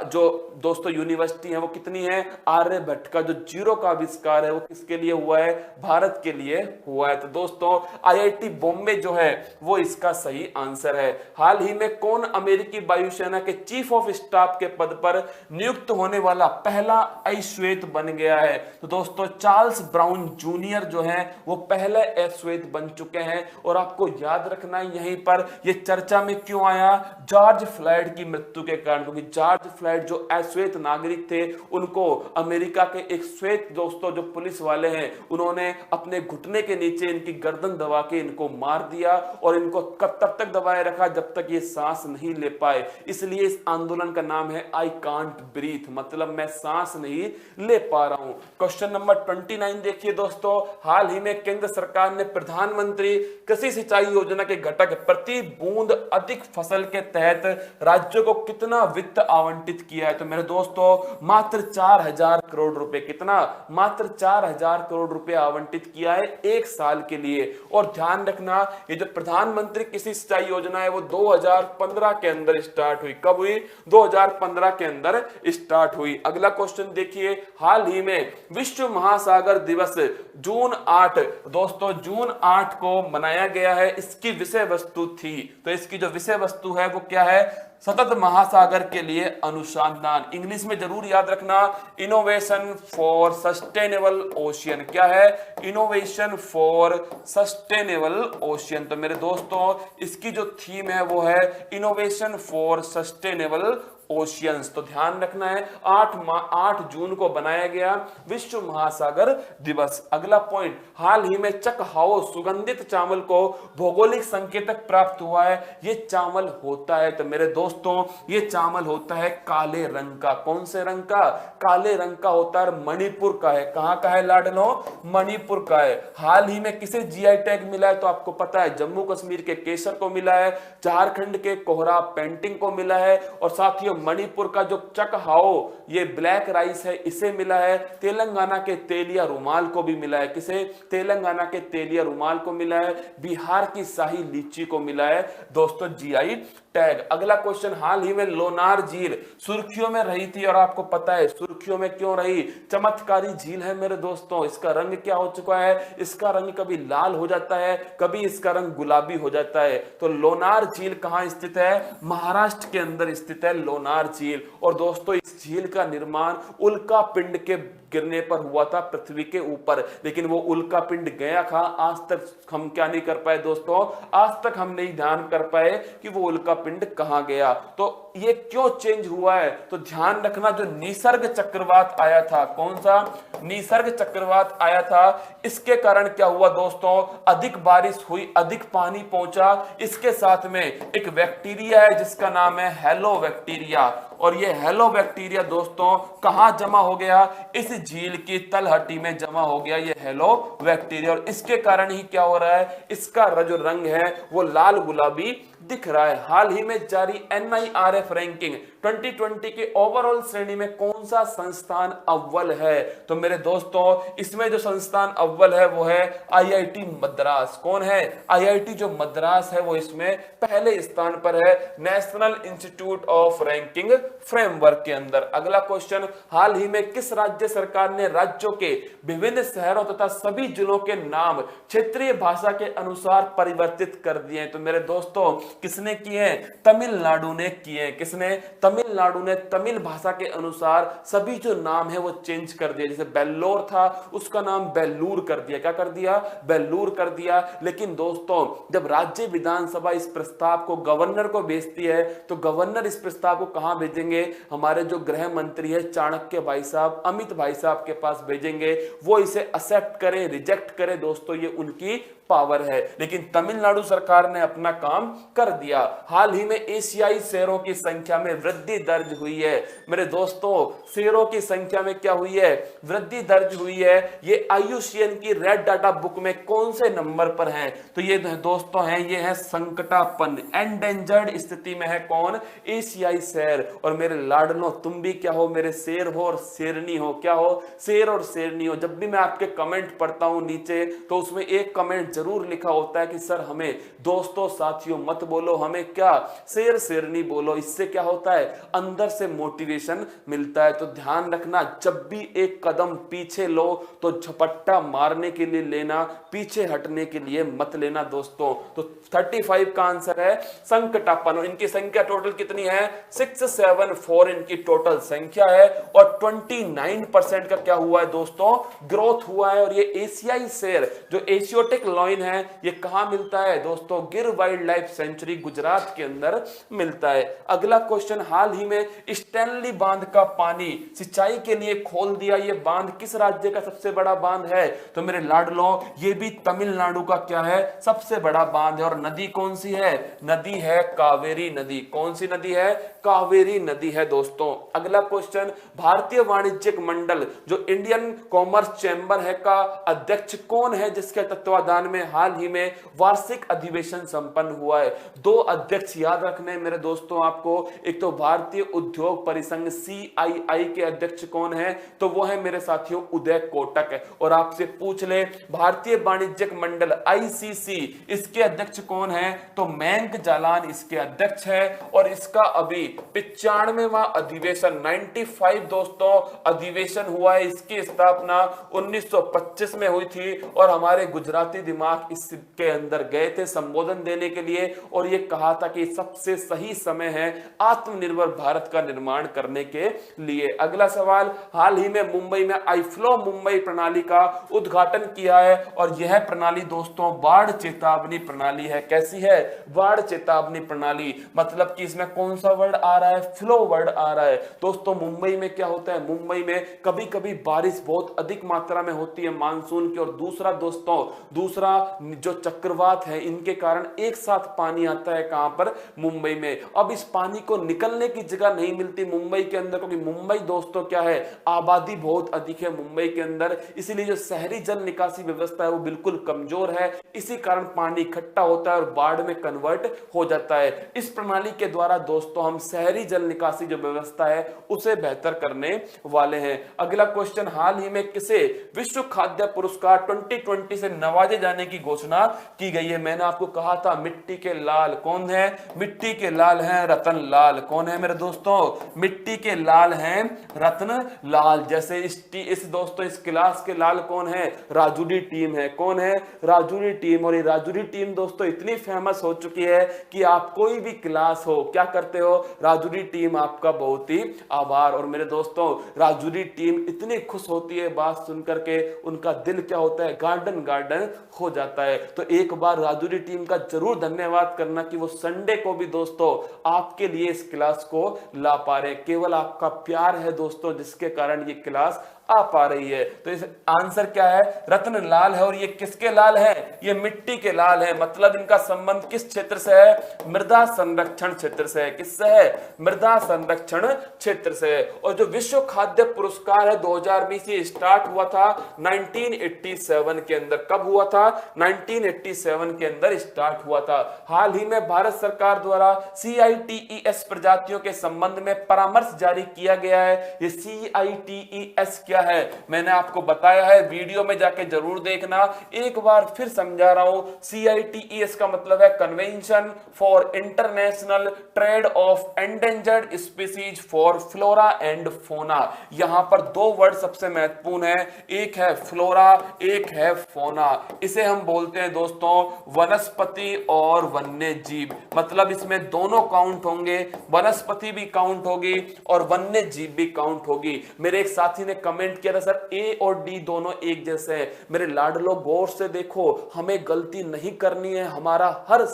जो दोस्तों यूनिवर्सिटी है वो कितनी है? आर्यभट्ट का जो जीरो का आविष्कार है वो किसके लिए हुआ है? भारत के लिए हुआ है। तो दोस्तों आईआईटी बॉम्बे जो है वो इसका सही आंसर है। हाल ही में कौन अमेरिकी वायुसेना के चीफ ऑफ स्टाफ के पद पर नियुक्त होने वाला पहला अश्वेत बन गया है? तो दोस्तों चार्ल्स ब्राउन जूनियर जो है वो पहले अश्वेत बन चुके हैं। और आपको याद रखना है यहीं पर ये चर्चा में क्यों आया? जॉर्ज फ्लॉयड की मृत्यु के कारण, क्योंकि जॉर्ज फ्लॉयड जो अश्वेत नागरिक थे उनको अमेरिका के एक श्वेत दोस्तों जो पुलिस वाले हैं उन्होंने अपने घुटने के नीचे इनकी गर्दन दबा के इनको मार दिया और इनको तब तक दबाए रखा जब तक ये सांस नहीं ले पाए। इसलिए इस आंदोलन का नाम है आई कांट ब्रीथ, मतलब मैं सांस नहीं ले पा रहा हूं। क्वेश्चन नंबर 29 देखिए दोस्तों, हाल ही में केंद्र सरकार ने प्रधानमंत्री कृषि सिंचाई योजना के घटक प्रति बूंद अधिक फसल के तहत राज्यों को कितना वित्त आवंटित किया है? तो मेरे दोस्तों मात्र 4000 करोड़ रुपए। कितना? मात्र 4000 करोड़ रुपए आवंटित किया है एक साल के लिए। और ध्यान रखना ये जो प्रधानमंत्री कृषि सिंचाई योजना है वो 2015 के अंदर स्टार्ट हुई। ओलंपिक कब हुई? 2015 के अंदर स्टार्ट हुई। अगला क्वेश्चन देखिए, हाल ही में विश्व महासागर दिवस जून 8 दोस्तों जून 8 को मनाया गया है, इसकी विषय वस्तु थी, तो इसकी जो विषय वस्तु है वो क्या है? सतत महासागर के लिए अनुसंधान। इंग्लिश में जरूर याद रखना, इनोवेशन फॉर सस्टेनेबल ओशियन। क्या है? Innovation for sustainable ocean. तो मेरे दोस्तों इसकी जो थीम है वो है इनोवेशन फॉर सस्टेनेबल ओशियंस। तो ध्यान रखना है 8 जून को बनाया गया विश्व महासागर दिवस। अगला पॉइंट, हाल ही में चकहाओ सुगंधित चावल को भौगोलिक संकेतक प्राप्त हुआ है। ये चावल होता है, तो मेरे दोस्तों ये चावल होता है काले रंग का। कौन से रंग का? काले रंग का होता है, मणिपुर का है। कहां का है लाडलो? मणिपुर का है। हाल ही में किसे जीआई टैग मिला है? तो आपको पता है जम्मू कश्मीर के केसर को मिला है, झारखंड के कोहरा पेंटिंग को मिला है, और साथियों मणिपुर का जो चकहाओ ये ब्लैक राइस है इसे मिला है। तेलंगाना के तेलिया रुमाल को भी मिला है। किसे? तेलंगाना के तेलिया रुमाल को मिला है। बिहार की शाही लीची को मिला है दोस्तों जीआई टैग। अगला क्वेश्चन, हाल ही में लोनार झील सुर्खियों में रही थी, और आपको पता है सुर्खियों में क्यों रही? चमत्कारी झील है मेरे दोस्तों। इसका रंग क्या हो चुका है? इसका रंग कभी लाल हो जाता है, कभी इसका रंग गुलाबी हो जाता है। तो लोनार झील कहां स्थित है? महाराष्ट्र के अंदर स्थित है लोनार झील। और दोस्तों इस झील का निर्माण उल्का पिंड के गिरने पर हुआ था पृथ्वी के ऊपर, लेकिन वो उल्का पिंड गया था, आज तक हम क्या नहीं कर पाए दोस्तों? आज तक हम नहीं ध्यान कर पाए कि वो उल्का पिंड कहां गया। तो ये क्यों चेंज हुआ है? तो ध्यान रखना, जो निसर्ग चक्रवात आया था, कौन सा? निसर्ग चक्रवात आया था, इसके कारण क्या हुआ दोस्तों? अधिक बारिश हुई, अधिक पानी पहुंचा। इसके साथ में एक बैक्टीरिया है जिसका नाम है हेलो बैक्टीरिया, और ये हेलो बैक्टीरिया दोस्तों कहां जमा हो गया? इस झील की तलहटी में जमा हो गया ये हेलो बैक्टीरिया, और इसके कारण ही क्या हो रहा है? इसका जो रंग है वो लाल गुलाबी दिख रहा है। हाल ही में जारी NIRF रैंकिंग 2020 के ओवरऑल श्रेणी में कौन सा संस्थान अव्वल है? तो मेरे दोस्तों इसमें जो संस्थान अव्वल है वो है IIT मद्रास। कौन है? IIT जो मद्रास है वो इसमें पहले स्थान पर है national institute of ranking framework के अंदर। अगला क्वेश्चन, हाल ही में किस राज्य सरकार ने राज्यों के विभिन्न शहरों तथा सभी जिलों के नाम क्षेत्रीय भाषा के अनुसार परिवर्तित कर दिए? तो मेरे दोस्तों किसने किए? तमिलनाडु ने किए। किसने? तमिलनाडु ने तमिल भाषा के अनुसार सभी जो नाम है वो चेंज कर दिया। जैसे बेल्लोर था उसका नाम बेल्लूर कर दिया। क्या कर दिया? बेल्लूर कर दिया। लेकिन दोस्तों जब राज्य विधानसभा इस प्रस्ताव को गवर्नर को भेजती है तो गवर्नर इस प्रस्ताव को कहां भेजेंगे? हमारे जो गृह मंत्री है चाणक्य भाई साहब, अमित भाई साहब के पास भेजेंगे। वो इसे एक्सेप्ट करें रिजेक्ट करें दोस्तों ये उनकी पावर है, लेकिन तमिलनाडु सरकार ने अपना काम कर दिया। हाल ही में एशियाई शेरों की संख्या में वृद्धि दर्ज हुई है। मेरे दोस्तों शेरों की संख्या में क्या हुई है? वृद्धि दर्ज हुई है। ये IUCN की रेड डाटा बुक में कौन से नंबर पर हैं? तो ये दोस्तों हैं, ये है संकटापन्न, एंडेंजर्ड स्थिति में है। कौन? एशियाई शेर। और मेरे लाडलो तुम भी क्या हो? मेरे शेर हो और शेरनी हो। क्या हो? शेर और शेरनी हो। जब भी मैं आपके कमेंट पढ़ता हूं नीचे तो उसमें एक कमेंट जरूर लिखा होता है कि सर हमें दोस्तों साथियों मत बोलो, हमें क्या शेर शेरनी बोलो। इससे क्या होता है? अंदर से मोटिवेशन मिलता है। तो ध्यान रखना, जब भी एक कदम पीछे लो तो झपट्टा मारने के लिए लेना, पीछे हटने के लिए मत लेना दोस्तों। तो 35 का आंसर है संकटापन्न। इनकी संख्या टोटल कितनी है? 674 इनकी टोटल संख्या है, और 29% का क्या हुआ है दोस्तों? ग्रोथ हुआ है। और ये एशियाई शेर जो एशियोटिक लॉइन है ये कहां मिलता है दोस्तों? गिर वाइल्ड लाइफ सेंचुरी गुजरात के अंदर मिलता है। अगला क्वेश्चन, हाल ही में स्टैनली बांध का पानी सिंचाई के लिए खोल दिया। ये बांध किस राज्य का सबसे बड़ा बांध है? तो मेरे लाडलो ये भी तमिलनाडु का क्या है? सबसे बड़ा बांध है। और नदी कौन सी है? नदी है कावेरी नदी। कौन सी नदी है? कावेरी नदी है दोस्तों। अगला क्वेश्चन, भारतीय वाणिज्यिक मंडल जो इंडियन कॉमर्स चैंबर है का अध्यक्ष कौन है जिसके तत्वाधान में हाल ही में वार्षिक अधिवेशन संपन्न हुआ है? 2 अध्यक्ष याद रखने मेरे दोस्तों आपको। एक तो भारतीय उद्योग परिसंघ CII के अध्यक्ष कौन है? तो वो है मेरे साथियों उदय कोटक है। और आपसे पूछ ले भारतीय वाणिज्यिक मंडल ICC इसके अध्यक्ष कौन है? तो मयंक जालान इसके अध्यक्ष है। और इसका अभी 95वां अधिवेशन 95 दोस्तों अधिवेशन हुआ है। इसकी स्थापना 1925 में हुई थी और हमारे गुजराती दिमाग इसके अंदर गए थे संबोधन देने के लिए और ये कहा था कि सबसे सही समय है आत्मनिर्भर भारत का निर्माण करने के लिए। अगला सवाल, हाल ही में मुंबई में आईफ्लो मुंबई प्रणाली का उद्घाटन किया है और यह प्रणाली दोस्तों बाढ़ चेतावनी प्रणाली है। कैसी है? बाढ़ चेतावनी प्रणाली। मतलब कि इसमें कौन सा वर्ड आ रहा है? फ्लो वर्ड आ रहा है। दोस्तों मुंबई में क्या होता है, मुंबई में कभी कभी बारिश बहुत अधिक मात्रा में होती है मानसून की, और दूसरा दोस्तों दूसरा जो चक्रवात है इनके कारण एक साथ पानी आता है कहां पर? मुंबई में। अब इस पानी को निकलने की जगह नहीं मिलती मुंबई के अंदर, क्योंकि मुंबई दोस्तों क्या है, आबादी बहुत अधिक है मुंबई के अंदर, इसीलिए जो शहरी जल निकासी व्यवस्था है वो बिल्कुल कमजोर है। इसी कारण पानी इकट्ठा होता है और बाढ़ में कन्वर्ट हो जाता है। इस प्रणाली के द्वारा दोस्तों हम शहरी जल निकासी जो व्यवस्था है उसे बेहतर करने वाले हैं। अगला क्वेश्चन, हाल ही में किसे विश्व खाद्य पुरस्कार 2020 से नवाजे जाने की घोषणा की गई है? मैंने आपको कहा था मिट्टी के लाल। कौन है? मिट्टी के लाल हैं रतन लाल। कौन है मेरे दोस्तों? मिट्टी के लाल हैं रतन लाल। जैसे इस दोस्तों इस क्लास के लाल कौन है? राजूरी टीम है। कौन है? राजूरी टीम। और ये राजूरी टीम दोस्तों इतनी फेमस हो चुकी है कि आप कोई भी क्लास हो क्या करते हो, राजूरी टीम आपका बहुत ही आभार। और मेरे दोस्तों राजूरी टीम इतनी खुश होती है बात सुनकर के, उनका दिल क्या होता है, गार्डन गार्डन हो जाता है। तो एक बार राजूरी टीम का जरूर धन्यवाद करना कि वो संडे को भी दोस्तों आपके लिए इस क्लास को ला पा रहे। केवल आपका प्यार है दोस्तों जिसके कारण ये क्लास आ पा रही है। तो इस आंसर क्या है? रत्न लाल है। और ये किसके लाल है? ये मिट्टी के लाल है। मतलब इनका संबंध किस क्षेत्र से है? मृदा संरक्षण क्षेत्र से है। किससे है? मृदा संरक्षण क्षेत्र से है। और जो विश्व खाद्य पुरस्कार है 2020 ये स्टार्ट हुआ था 1987 के अंदर। कब हुआ था? 1987 के अंदर स्टार्ट हुआ था। हाल ही में भारत सरकार द्वारा CITES प्रजातियों के संबंध में परामर्श जारी किया गया है। ये CITES क्या है मैंने आपको बताया है, वीडियो में जाके जरूर देखना। एक बार फिर समझा रहा हूं, CITES का मतलब है convention for international trade off endangered species for flora and fauna. यहां पर दो वर्ड सबसे महत्वपूर्ण है, एक है फ्लोरा, एक है फोना। इसे हम बोलते हैं दोस्तों वनस्पति और वन्य जीव। मतलब इसमें दोनों काउंट होंगे, वनस्पति भी काउंट होगी और वन्य जीव भी काउंट होगी। मेरे एक साथी ने कमेंट किया था सर ए और डी दोनों एक जैसे हैं। मेरे लाडलो गौर से देखो, हमें गलती नहीं करनी है। हमारा हर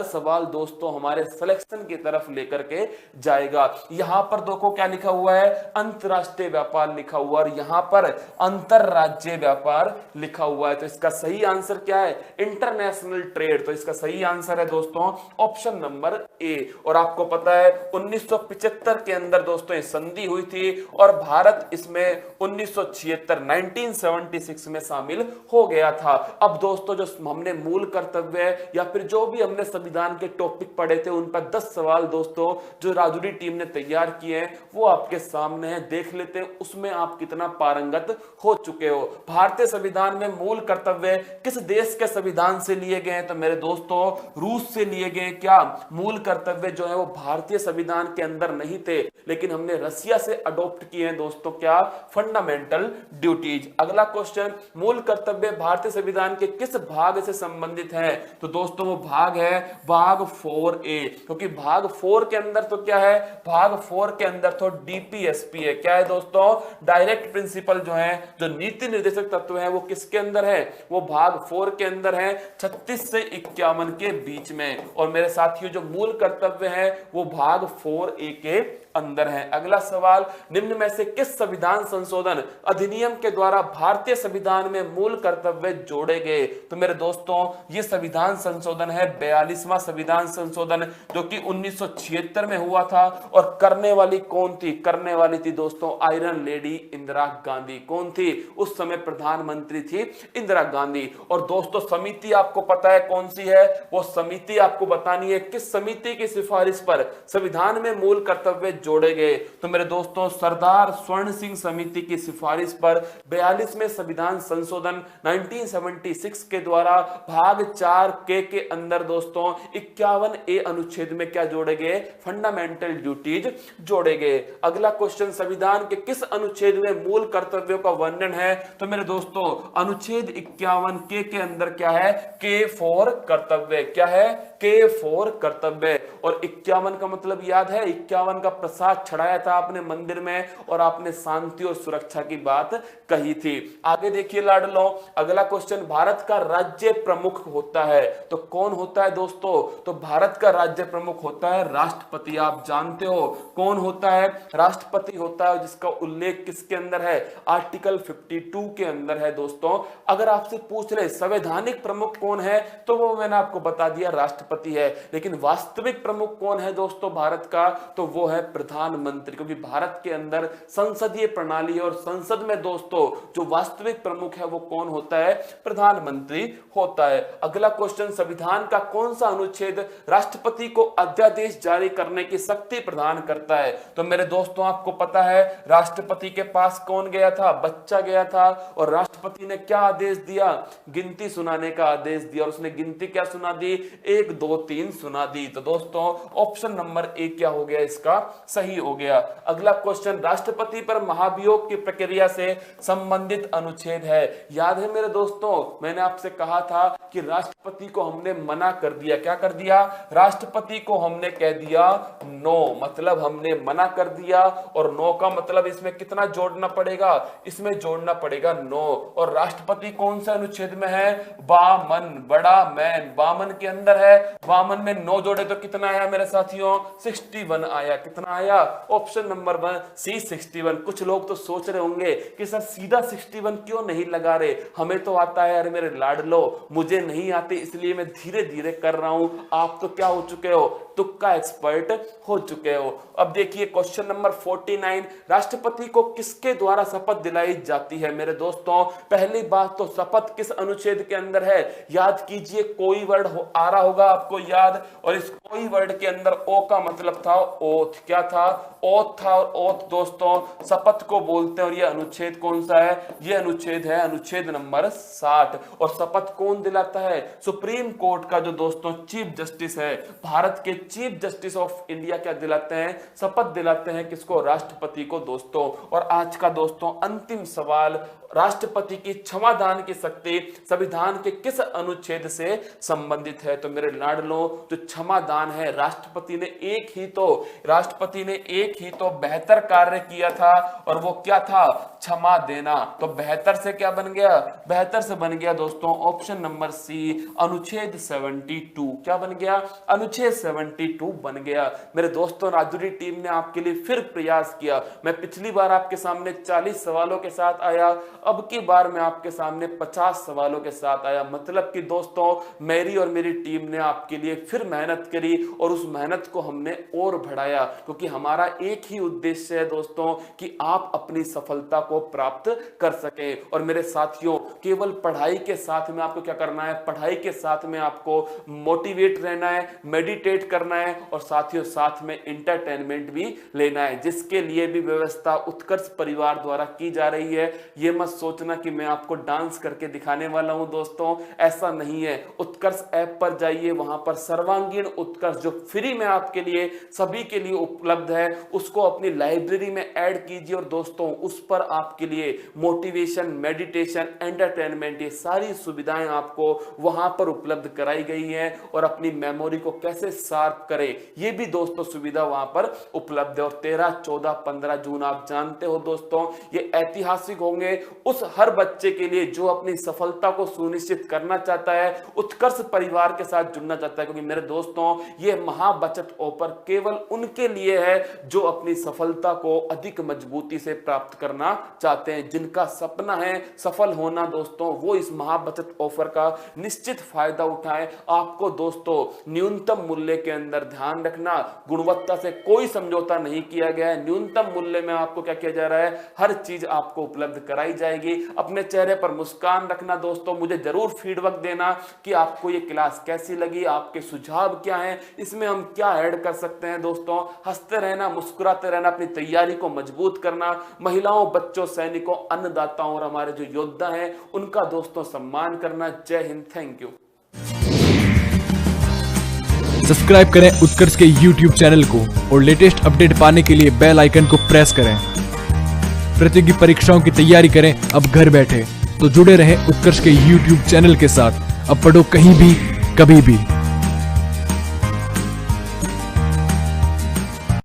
सवाल दोस्तों हमारे सिलेक्शन की तरफ लेकर के जाएगा। यहां पर देखो क्या लिखा हुआ है, अंतरराष्ट्रीय व्यापार लिखा हुआ और यहां पर अंतरराज्यीय व्यापार लिखा हुआ है। तो इसका सही आंसर क्या है? International trade. तो इसका सही आंसर है दोस्तों ऑप्शन नंबर ए। और आपको पता है 1975 के अंदर दोस्तों ये संधि हुई थी और भारत इसमें 1976 में शामिल हो गया था। अब दोस्तों जो हमने मूल कर्तव्य या फिर जो भी हमने संविधान के टॉपिक पढ़े थे उन पर 10 सवाल दोस्तों जो राजूरी टीम ने तैयार किए हैं वो आपके सामने है, देख लेते हैं उसमें आप कितना पारंगत हो चुके हो। भारतीय संविधान में मूल कर्तव्य किस देश के संविधान से लिए गए हैं? तो मेरे दोस्तों रूस से लिए गए। क्या मूल कर्तव्य जो है वो भारतीय संविधान के अंदर नहीं थे, लेकिन हमने रसिया से अडॉप्ट किए हैं दोस्तों। क्या? Fundamental duties. अगला क्वेश्चन, मूल कर्तव्य भारतीय संविधान के किस भाग से संबंधित है? तो दोस्तों वो भाग है भाग 4A, क्योंकि भाग 4 के अंदर तो क्या है, भाग 4 के अंदर तो DPSP है। क्या है दोस्तों? डायरेक्ट प्रिंसिपल जो है, जो नीति निर्देशक तत्व है वो किसके अंदर है? वो भाग 4 के अंदर है 36 से 51 के बीच में। और मेरे साथियों जो मूल कर्तव्य है वो भाग 4A के अंदर है। अगला सवाल, निम्न में से किस संविधान संशोधन अधिनियम के द्वारा भारतीय संविधान में मूल कर्तव्य जोड़े गए? तो मेरे दोस्तों ये संविधान संशोधन है 42वां संविधान संशोधन जो कि 1976 में हुआ था। और करने वाली कौन थी? करने वाली थी दोस्तों आयरन लेडी इंदिरा गांधी। कौन थी? उस समय प्रधानमंत्री थी इंदिरा गांधी। और दोस्तों समिति आपको पता है कौन सी है? वो समिति आपको बतानी है किस समिति की सिफारिश पर संविधान में मूल कर्तव्य जोड़े गए? तो मेरे दोस्तों सरदार स्वर्ण सिंह समिति की सिफारिश पर 42वें संविधान संशोधन 1976 के द्वारा भाग 4 के अंदर दोस्तों 51A अनुच्छेद में क्या जोड़े गए? फंडामेंटल ड्यूटीज जोड़े गए। अगला क्वेश्चन, संविधान के किस अनुच्छेद में मूल कर्तव्यों का वर्णन है? तो मेरे दोस्तों अनुच्छेद 51 के अंदर क्या है? के फॉर कर्तव्य। क्या है? के फॉर कर्तव्य। और 51 का मतलब याद है? 51 का प्रसाद चढ़ाया था आपने मंदिर में और आपने शांति और सुरक्षा की बात कही थी। आगे देखिए लाडलो, अगला क्वेश्चन, भारत का राज्य प्रमुख होता है तो कौन होता है दोस्तों? तो भारत का राज्य प्रमुख होता है राष्ट्रपति। आप जानते हो कौन होता है? राष्ट्रपति होता है, जिसका उल्लेख किसके अंदर है? आर्टिकल 52 के अंदर है दोस्तों। अगर आपसे पूछ ले संवैधानिक प्रमुख कौन है, तो वो मैंने आपको बता दिया राष्ट्रपति है। लेकिन वास्तविक प्रमुख कौन है दोस्तों भारत का? तो वो है प्रधानमंत्री, क्योंकि भारत के अंदर संसदीय प्रणाली है और संसद में दोस्तों जो वास्तविक प्रमुख है वो कौन होता है? प्रधानमंत्री होता है। अगला क्वेश्चन, संविधान का कौन सा अनुच्छेद राष्ट्रपति को अध्यादेश जारी करने की शक्ति प्रदान करता है? तो मेरे दोस्तों आपको पता है राष्ट्रपति के पास कौन गया था? बच्चा गया था और राष्ट्रपति ने क्या आदेश दिया? गिनती सुनाने का आदेश दिया। और उसने गिनती क्या सुना दी? 1 2 3 सुना दी। तो दोस्तों ऑप्शन नंबर 1 क्या हो गया? इसका सही हो गया। अगला क्वेश्चन, राष्ट्रपति पर महाभियोग की प्रक्रिया से संबंधित अनुच्छेद है। याद है मेरे दोस्तों मैंने आपसे कहा था कि राष्ट्रपति को हमने मना कर दिया। क्या कर दिया? राष्ट्रपति को हमने कह दिया नो, मतलब हमने मना कर दिया। और नो का मतलब इसमें कितना जोड़ना पड़ेगा? इसमें जोड़ना पड़ेगा नो। और राष्ट्रपति कौन सा अनुच्छेद में है? 52, बड़ा मैन 52 के अंदर है। 52 में 9 जोड़े तो कितना आया मेरे साथियों? 61 आया। कितना आया? ऑप्शन नंबर 1 सी 61। कुछ लोग तो सोच रहे होंगे कि सर सीधा 61 क्यों नहीं लगा रहे? हमें तो आता है। अरे मेरे लाडलो, मुझे नहीं आते इसलिए मैं धीरे धीरे कर रहा हूं। आप तो क्या हो चुके हो? तुक्का एक्सपर्ट हो चुके हो। अब देखिए क्वेश्चन नंबर 49, राष्ट्रपति को किसके द्वारा शपथ दिलाई जाती है? मेरे दोस्तों पहली बात तो शपथ किस अनुच्छेद के अंदर है? याद कीजिए, कोई वर्ड आ रहा होगा आपको याद, और इस कोई वर्ड के अंदर ओ का मतलब था ओथ। क्या था? ओथ था। और ओथ दोस्तों शपथ को बोलते हैं। और यह अनुच्छेद कौन सा है? यह अनुच्छेद है अनुच्छेद नंबर 60। और शपथ कौन दिलाता है? सुप्रीम कोर्ट का जो दोस्तों चीफ जस्टिस है, भारत के चीफ जस्टिस ऑफ इंडिया क्या दिलाते हैं? शपथ दिलाते हैं किसको? राष्ट्रपति को दोस्तों। और आज का दोस्तों अंतिम सवाल, राष्ट्रपति की क्षमादान की शक्ति संविधान के किस अनुच्छेद से संबंधित है? तो मेरे लाडलो जो क्षमादान है, राष्ट्रपति ने एक ही तो बेहतर कार्य किया था, और वो क्या था? क्षमा देना। तो बेहतर से क्या बन गया? बेहतर से बन गया दोस्तों ऑप्शन नंबर सी, अनुच्छेद 72। क्या बन गया? अनुच्छेद 72 बन गया। मेरे दोस्तों राजूरी टीम ने आपके लिए फिर प्रयास किया। मैं पिछली बार आपके सामने 40 सवालों के साथ आया, अब की बार मैं आपके सामने 50 सवालों के साथ आया। मतलब कि दोस्तों मेरी और मेरी टीम ने आपके लिए फिर मेहनत करी और उस मेहनत को हमने और बढ़ाया, क्योंकि हमारा एक ही उद्देश्य है दोस्तों कि आप अपनी सफलता को प्राप्त कर सकें। और मेरे साथियों केवल पढ़ाई के साथ में आपको क्या करना है? पढ़ाई के साथ में आपको मोटिवेट रहना है, मेडिटेट करना है, और साथियों साथ में एंटरटेनमेंट भी लेना है, जिसके लिए भी व्यवस्था उत्कर्ष परिवार द्वारा की जा रही है। ये मत सोचना कि मैं आपको डांस करके दिखाने वाला हूं दोस्तों, ऐसा नहीं है। उत्कर्ष ऐप पर जाइए, वहां पर सर्वांगीण उत्कर्ष जो फ्री में आपके लिए सभी के लिए उपलब्ध है, उसको अपनी लाइब्रेरी में ऐड कीजिए। और दोस्तों उस पर आपके लिए मोटिवेशन, मेडिटेशन, एंटरटेनमेंट, ये सारी सुविधाएं आपको वहां पर उपलब्ध कराई गई है। और अपनी मेमोरी को कैसे शार्प करें, ये भी दोस्तों सुविधा वहां पर उपलब्ध है। और 13, 14, 15 जून आप जानते हो दोस्तों ये ऐतिहासिक होंगे उस हर बच्चे के लिए जो अपनी सफलता को सुनिश्चित करना चाहता है, उत्कर्ष परिवार के साथ जुड़ना चाहता है। क्योंकि मेरे दोस्तों ये महाबचत ऑफर केवल उनके लिए है जो अपनी सफलता को अधिक मजबूती से प्राप्त करना चाहते हैं, जिनका सपना है सफल होना दोस्तों वो इस महाबचत ऑफर का निश्चित फायदा उठाएं। आपको दोस्तों न्यूनतम मूल्य के अंदर ध्यान रखना, गुणवत्ता से कोई समझौता नहीं किया गया है। न्यूनतम मूल्य में आपको क्या किया जा रहा है, हर चीज आपको उपलब्ध कराई जाएगी। अपने चेहरे पर मुस्कान रखना दोस्तों, मुझे जरूर फीडबैक देना कि आपको ये क्लास कैसी लगी, आपके सुझाव क्या हैं, इसमें हम क्या ऐड कर सकते हैं। दोस्तों हंसते रहना, मुस्कुराते रहना, अपनी तैयारी को मजबूत करना, महिलाओं, बच्चों, सैनिकों, अन्नदाताओं और हमारे जो योद्धा हैं उनका दोस्तों सम्मान करना। जय हिंद, थैंक यू। सब्सक्राइब करें उत्कर्ष के YouTube चैनल को और लेटेस्ट अपडेट पाने के लिए बेल आइकन को प्रेस करें। प्रतियोगी परीक्षाओं की तैयारी करें अब घर बैठे, तो जुड़े रहें उत्कर्ष के YouTube चैनल के साथ। अब पढ़ो कहीं भी, कभी भी।